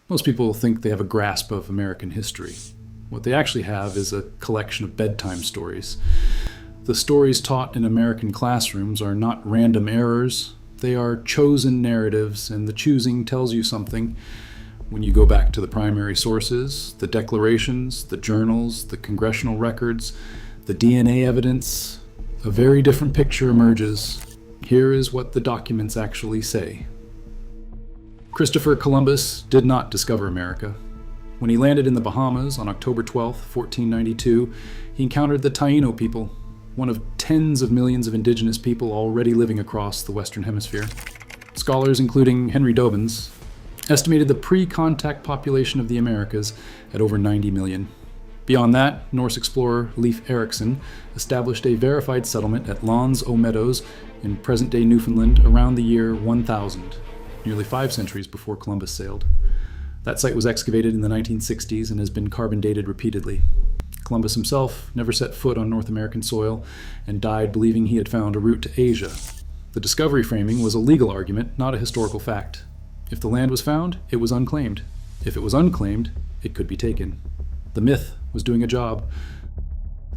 Most people think they have a grasp of American history. What they actually have is a collection of bedtime stories. The stories taught in American classrooms are not random errors. They are chosen narratives, and the choosing tells you something. When you go back to the primary sources, the declarations, the journals, the congressional records, the DNA evidence, a very different picture emerges. Here is what the documents actually say. Christopher Columbus did not discover America. When he landed in the Bahamas on October 12, 1492, he encountered the Taino people, one of tens of millions of indigenous people already living across the Western Hemisphere. Scholars, including Henry Dobyns, estimated the pre-contact population of the Americas at over 90 million. Beyond that, Norse explorer Leif Erikson established a verified settlement at Lons aux Meadows in present-day Newfoundland around the year 1000, nearly 5 centuries before Columbus sailed. That site was excavated in the 1960s and has been carbon dated repeatedly. Columbus himself never set foot on North American soil and died believing he had found a route to Asia. The discovery framing was a legal argument, not a historical fact. If the land was found, it was unclaimed. If it was unclaimed, it could be taken. The myth was doing a job.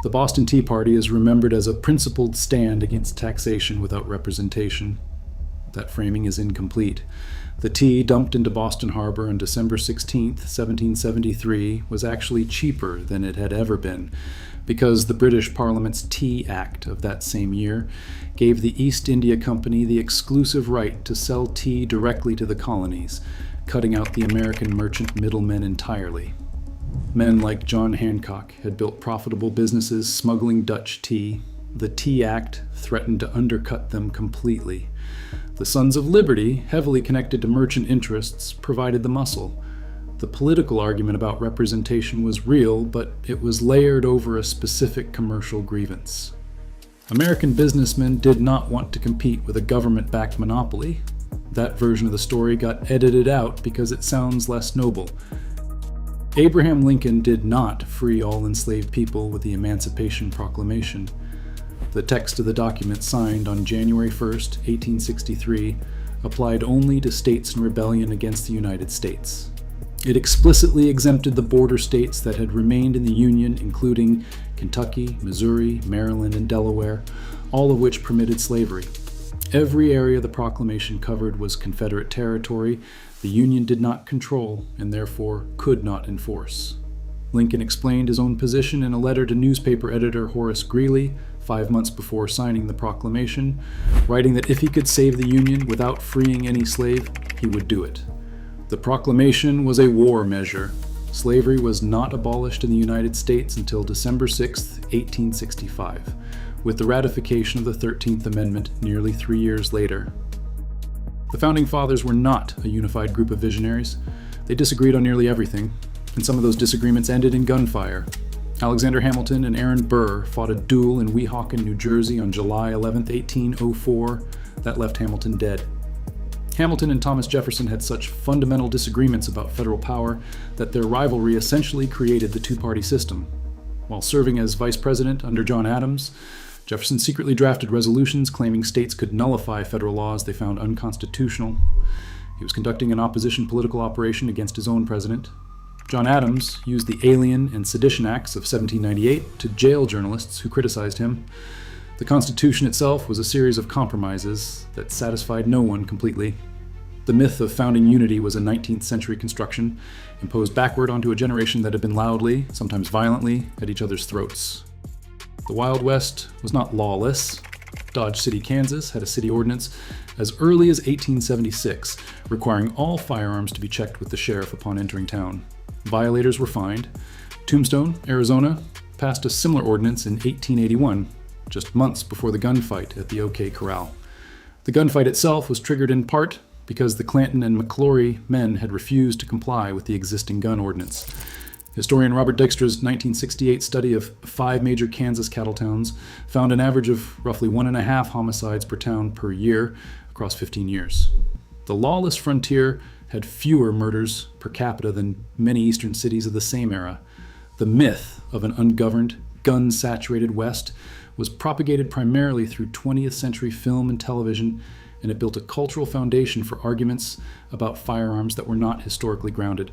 The Boston Tea Party is remembered as a principled stand against taxation without representation. That framing is incomplete. The tea dumped into Boston Harbor on December 16, 1773, was actually cheaper than it had ever been, because the British Parliament's Tea Act of that same year gave the East India Company the exclusive right to sell tea directly to the colonies, cutting out the American merchant middlemen entirely. Men like John Hancock had built profitable businesses smuggling Dutch tea. The Tea Act threatened to undercut them completely. The Sons of Liberty, heavily connected to merchant interests, provided the muscle. The political argument about representation was real, but it was layered over a specific commercial grievance. American businessmen did not want to compete with a government-backed monopoly. That version of the story got edited out because it sounds less noble. Abraham Lincoln did not free all enslaved people with the Emancipation Proclamation. The text of the document signed on January 1, 1863, applied only to states in rebellion against the United States. It explicitly exempted the border states that had remained in the Union, including Kentucky, Missouri, Maryland, and Delaware, all of which permitted slavery. Every area the proclamation covered was Confederate territory the Union did not control and therefore could not enforce. Lincoln explained his own position in a letter to newspaper editor Horace Greeley 5 months before signing the proclamation, writing that if he could save the Union without freeing any slave, he would do it. The proclamation was a war measure. Slavery was not abolished in the United States until December 6, 1865, with the ratification of the 13th Amendment nearly 3 years later. The Founding Fathers were not a unified group of visionaries. They disagreed on nearly everything, and some of those disagreements ended in gunfire. Alexander Hamilton and Aaron Burr fought a duel in Weehawken, New Jersey on July 11, 1804. That left Hamilton dead. Hamilton and Thomas Jefferson had such fundamental disagreements about federal power that their rivalry essentially created the two-party system. While serving as vice president under John Adams, Jefferson secretly drafted resolutions claiming states could nullify federal laws they found unconstitutional. He was conducting an opposition political operation against his own president. John Adams used the Alien and Sedition Acts of 1798 to jail journalists who criticized him. The Constitution itself was a series of compromises that satisfied no one completely. The myth of founding unity was a 19th century construction, imposed backward onto a generation that had been loudly, sometimes violently, at each other's throats. The Wild West was not lawless. Dodge City, Kansas had a city ordinance as early as 1876, requiring all firearms to be checked with the sheriff upon entering town. Violators were fined. Tombstone, Arizona, passed a similar ordinance in 1881, just months before the gunfight at the OK Corral. The gunfight itself was triggered in part because the Clanton and McClory men had refused to comply with the existing gun ordinance. Historian Robert Dijkstra's 1968 study of 5 major Kansas cattle towns found an average of roughly 1.5 homicides per town per year across 15 years. The lawless frontier had fewer murders per capita than many eastern cities of the same era. The myth of an ungoverned, gun-saturated West was propagated primarily through 20th century film and television and it built a cultural foundation for arguments about firearms that were not historically grounded.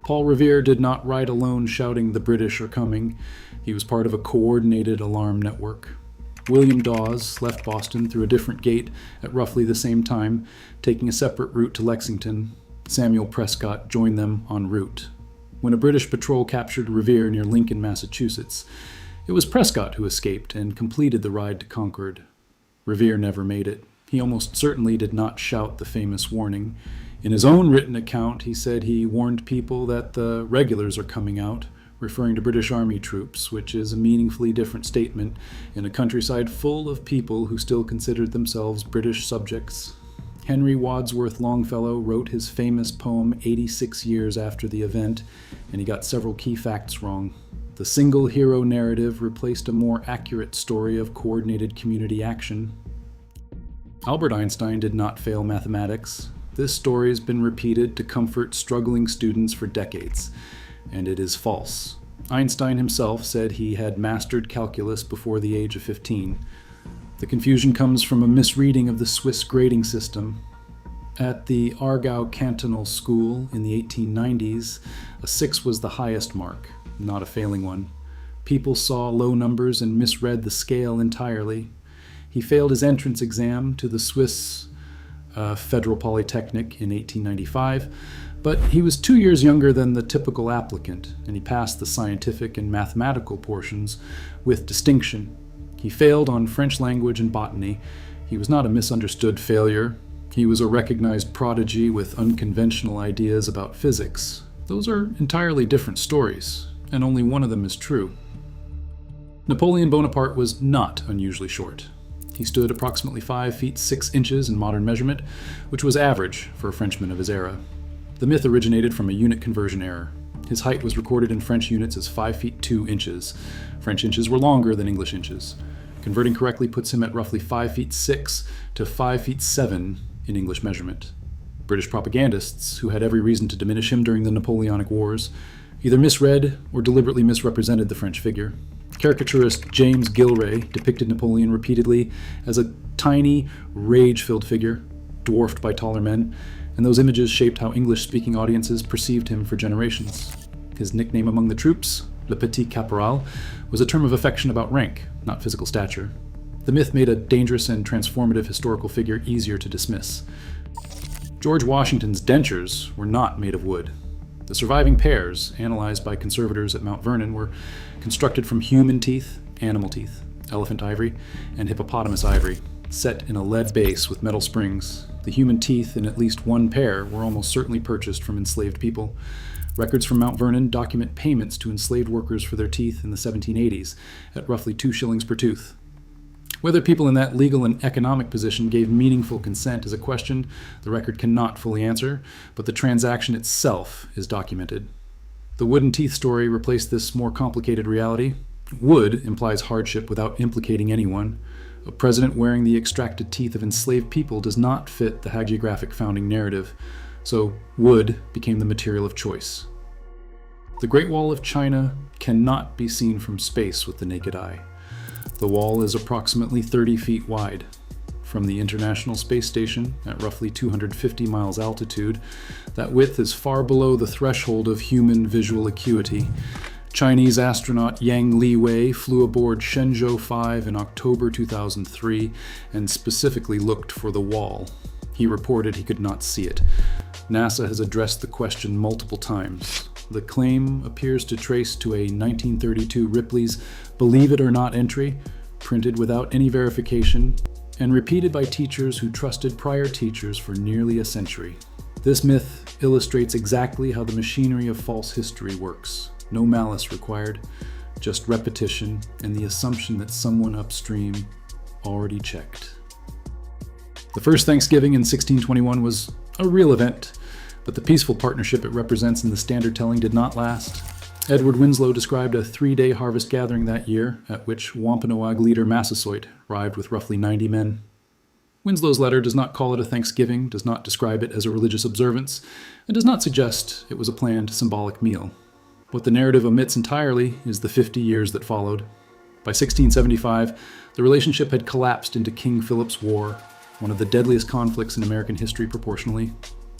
Paul Revere did not ride alone shouting, "The British are coming." He was part of a coordinated alarm network. William Dawes left Boston through a different gate at roughly the same time, taking a separate route to Lexington. Samuel Prescott joined them en route. When a British patrol captured Revere near Lincoln, Massachusetts, it was Prescott who escaped and completed the ride to Concord. Revere never made it. He almost certainly did not shout the famous warning. In his own written account, he said he warned people that the regulars are coming out, referring to British Army troops, which is a meaningfully different statement in a countryside full of people who still considered themselves British subjects. Henry Wadsworth Longfellow wrote his famous poem 86 years after the event, and he got several key facts wrong. The single hero narrative replaced a more accurate story of coordinated community action. Albert Einstein did not fail mathematics. This story has been repeated to comfort struggling students for decades, and it is false. Einstein himself said he had mastered calculus before the age of 15. The confusion comes from a misreading of the Swiss grading system. At the Aargau Cantonal School in the 1890s, a 6 was the highest mark, not a failing one. People saw low numbers and misread the scale entirely. He failed his entrance exam to the Swiss Federal Polytechnic in 1895, but he was 2 years younger than the typical applicant, and he passed the scientific and mathematical portions with distinction. He failed on French language and botany. He was not a misunderstood failure. He was a recognized prodigy with unconventional ideas about physics. Those are entirely different stories, and only one of them is true. Napoleon Bonaparte was not unusually short. He stood approximately 5 feet 6 inches in modern measurement, which was average for a Frenchman of his era. The myth originated from a unit conversion error. His height was recorded in French units as 5 feet 2 inches. French inches were longer than English inches. Converting correctly puts him at roughly 5 feet 6 to 5 feet 7 in English measurement. British propagandists, who had every reason to diminish him during the Napoleonic Wars, either misread or deliberately misrepresented the French figure. Caricaturist James Gilray depicted Napoleon repeatedly as a tiny, rage-filled figure, dwarfed by taller men, and those images shaped how English-speaking audiences perceived him for generations. His nickname among the troops, Le Petit Caporal, was a term of affection about rank, not physical stature. The myth made a dangerous and transformative historical figure easier to dismiss. George Washington's dentures were not made of wood. The surviving pairs, analyzed by conservators at Mount Vernon, were constructed from human teeth, animal teeth, elephant ivory, and hippopotamus ivory, set in a lead base with metal springs. The human teeth in at least one pair were almost certainly purchased from enslaved people. Records from Mount Vernon document payments to enslaved workers for their teeth in the 1780s at roughly 2 shillings per tooth. Whether people in that legal and economic position gave meaningful consent is a question the record cannot fully answer, but the transaction itself is documented. The wooden teeth story replaced this more complicated reality. Wood implies hardship without implicating anyone. A president wearing the extracted teeth of enslaved people does not fit the hagiographic founding narrative, so wood became the material of choice. The Great Wall of China cannot be seen from space with the naked eye. The wall is approximately 30 feet wide. From the International Space Station, at roughly 250 miles altitude, that width is far below the threshold of human visual acuity. Chinese astronaut Yang Liwei flew aboard Shenzhou 5 in October 2003 and specifically looked for the wall. He reported he could not see it. NASA has addressed the question multiple times. The claim appears to trace to a 1932 Ripley's Believe It or Not entry, printed without any verification, and repeated by teachers who trusted prior teachers for nearly a century. This myth illustrates exactly how the machinery of false history works. No malice required, just repetition and the assumption that someone upstream already checked. The first Thanksgiving in 1621 was a real event, but the peaceful partnership it represents in the standard telling did not last. Edward Winslow described a 3-day harvest gathering that year, at which Wampanoag leader Massasoit arrived with roughly 90 men. Winslow's letter does not call it a Thanksgiving, does not describe it as a religious observance, and does not suggest it was a planned symbolic meal. What the narrative omits entirely is the 50 years that followed. By 1675, the relationship had collapsed into King Philip's War. one of the deadliest conflicts in American history proportionally.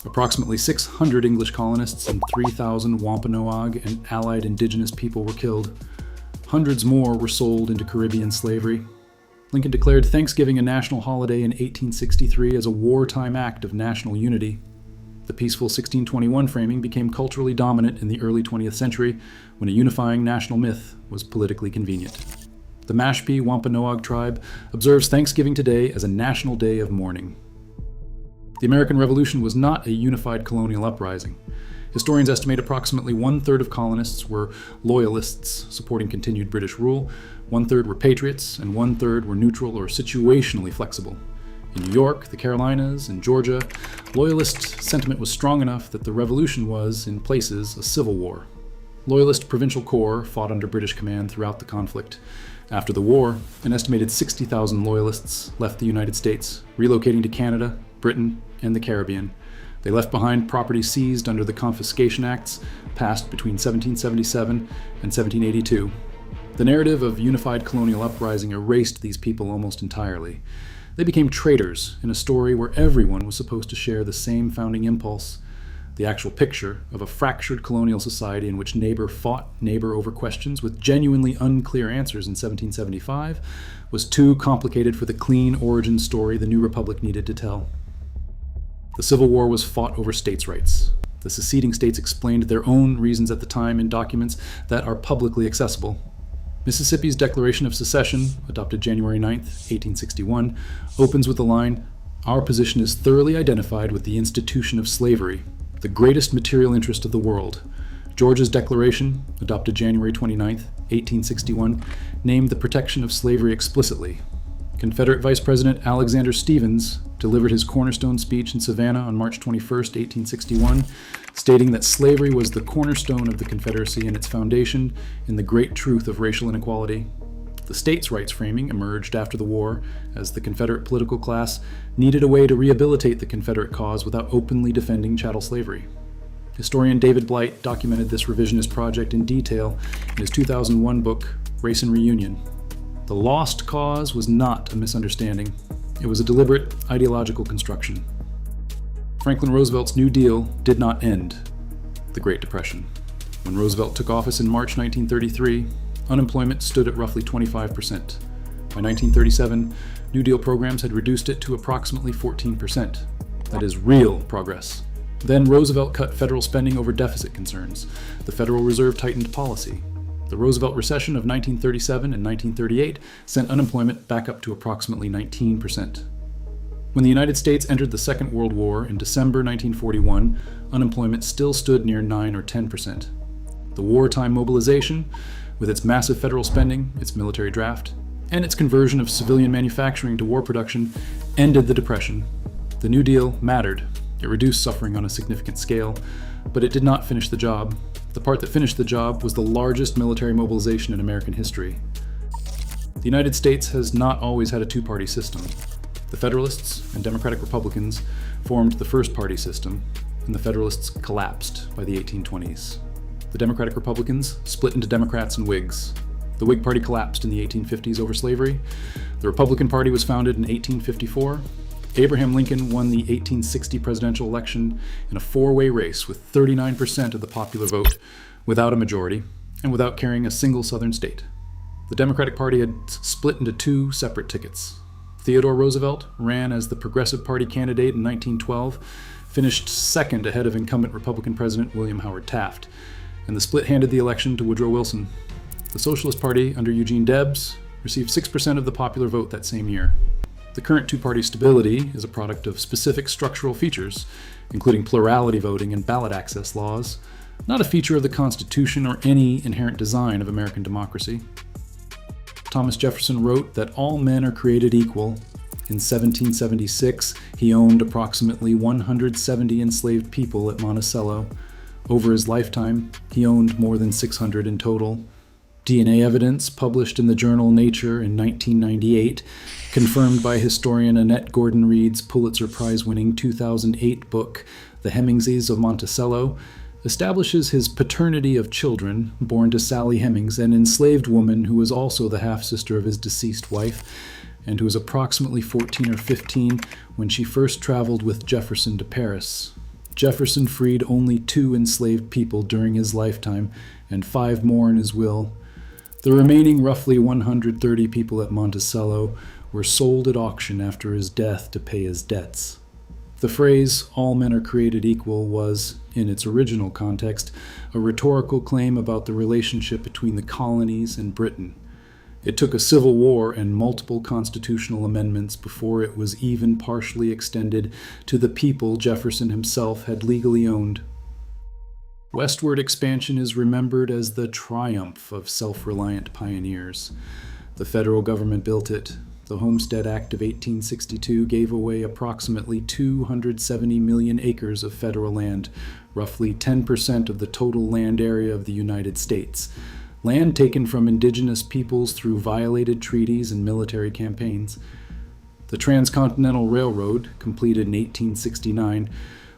Approximately 600 English colonists and 3,000 Wampanoag and allied indigenous people were killed. Hundreds more were sold into Caribbean slavery. Lincoln declared Thanksgiving a national holiday in 1863 as a wartime act of national unity. The peaceful 1621 framing became culturally dominant in the early 20th century when a unifying national myth was politically convenient. The Mashpee Wampanoag tribe observes Thanksgiving today as a national day of mourning. The American Revolution was not a unified colonial uprising. Historians estimate approximately 1/3 of colonists were loyalists, supporting continued British rule, 1/3 were patriots, and 1/3 were neutral or situationally flexible. In New York, the Carolinas, and Georgia, loyalist sentiment was strong enough that the Revolution was, in places, a civil war. Loyalist provincial corps fought under British command throughout the conflict. After the war, an estimated 60,000 Loyalists left the United States, relocating to Canada, Britain, and the Caribbean. They left behind property seized under the Confiscation Acts passed between 1777 and 1782. The narrative of unified colonial uprising erased these people almost entirely. They became traitors in a story where everyone was supposed to share the same founding impulse. The actual picture of a fractured colonial society in which neighbor fought neighbor over questions with genuinely unclear answers in 1775 was too complicated for the clean origin story the new republic needed to tell. The Civil War was fought over states' rights. The seceding states explained their own reasons at the time in documents that are publicly accessible. Mississippi's Declaration of Secession, adopted January 9, 1861, opens with the line, "Our position is thoroughly identified with the institution of slavery, the greatest material interest of the world." Georgia's Declaration, adopted January 29, 1861, named the protection of slavery explicitly. Confederate Vice President Alexander Stephens delivered his cornerstone speech in Savannah on March 21, 1861, stating that slavery was the cornerstone of the Confederacy and its foundation in the great truth of racial inequality. The states' rights framing emerged after the war, as the Confederate political class needed a way to rehabilitate the Confederate cause without openly defending chattel slavery. Historian David Blight documented this revisionist project in detail in his 2001 book, Race and Reunion. The lost cause was not a misunderstanding. It was a deliberate ideological construction. Franklin Roosevelt's New Deal did not end the Great Depression. When Roosevelt took office in March 1933, unemployment stood at roughly 25%. By 1937, New Deal programs had reduced it to approximately 14%. That is real progress. Then Roosevelt cut federal spending over deficit concerns. The Federal Reserve tightened policy. The Roosevelt recession of 1937 and 1938 sent unemployment back up to approximately 19%. When the United States entered the Second World War in December 1941, unemployment still stood near 9 or 10%. The wartime mobilization, with its massive federal spending, its military draft, and its conversion of civilian manufacturing to war production, ended the Depression. The New Deal mattered. It reduced suffering on a significant scale, but it did not finish the job. The part that finished the job was the largest military mobilization in American history. The United States has not always had a two-party system. The Federalists and Democratic Republicans formed the first-party system, and the Federalists collapsed by the 1820s. The Democratic Republicans split into Democrats and Whigs. The Whig Party collapsed in the 1850s over slavery. The Republican Party was founded in 1854. Abraham Lincoln won the 1860 presidential election in a four-way race with 39% of the popular vote, without a majority, and without carrying a single Southern state. The Democratic Party had split into two separate tickets. Theodore Roosevelt ran as the Progressive Party candidate in 1912, finished second ahead of incumbent Republican President William Howard Taft, and the split handed the election to Woodrow Wilson. The Socialist Party, under Eugene Debs, received 6% of the popular vote that same year. The current two-party stability is a product of specific structural features, including plurality voting and ballot access laws, not a feature of the Constitution or any inherent design of American democracy. Thomas Jefferson wrote that all men are created equal. In 1776, he owned approximately 170 enslaved people at Monticello. Over his lifetime, he owned more than 600 in total. DNA evidence published in the journal Nature in 1998, confirmed by historian Annette Gordon Reed's Pulitzer Prize-winning 2008 book, The Hemmingses of Monticello, establishes his paternity of children born to Sally Hemings, an enslaved woman who was also the half-sister of his deceased wife, and who was approximately 14 or 15 when she first traveled with Jefferson to Paris. Jefferson freed only 2 enslaved people during his lifetime and 5 more in his will. The remaining roughly 130 people at Monticello were sold at auction after his death to pay his debts. The phrase, "all men are created equal," was, in its original context, a rhetorical claim about the relationship between the colonies and Britain. It took a civil war and multiple constitutional amendments before it was even partially extended to the people Jefferson himself had legally owned. Westward expansion is remembered as the triumph of self-reliant pioneers. The federal government built it. The Homestead Act of 1862 gave away approximately 270 million acres of federal land, roughly 10% of the total land area of the United States. Land taken from indigenous peoples through violated treaties and military campaigns. The Transcontinental Railroad, completed in 1869,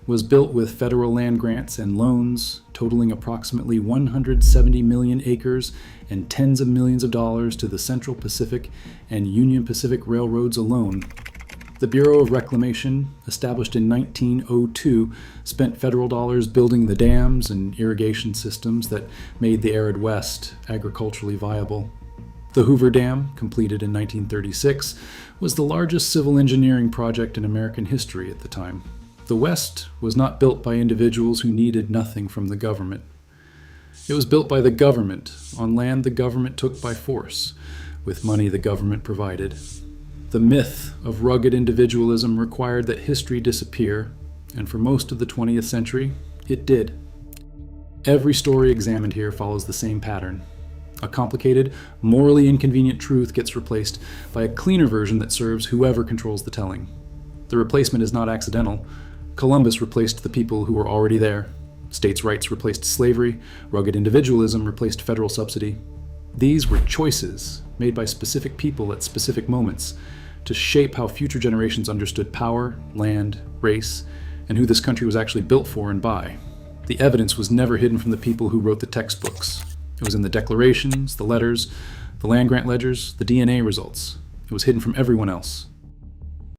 was built with federal land grants and loans totaling approximately 170 million acres and tens of millions of dollars to the Central Pacific and Union Pacific Railroads alone. The Bureau of Reclamation, established in 1902, spent federal dollars building the dams and irrigation systems that made the arid West agriculturally viable. The Hoover Dam, completed in 1936, was the largest civil engineering project in American history at the time. The West was not built by individuals who needed nothing from the government. It was built by the government on land the government took by force, with money the government provided. The myth of rugged individualism required that history disappear, and for most of the 20th century, it did. Every story examined here follows the same pattern. A complicated, morally inconvenient truth gets replaced by a cleaner version that serves whoever controls the telling. The replacement is not accidental. Columbus replaced the people who were already there. States' rights replaced slavery. Rugged individualism replaced federal subsidy. These were choices made by specific people at specific moments to shape how future generations understood power, land, race, and who this country was actually built for and by. The evidence was never hidden from the people who wrote the textbooks. It was in the declarations, the letters, the land grant ledgers, the DNA results. It was hidden from everyone else.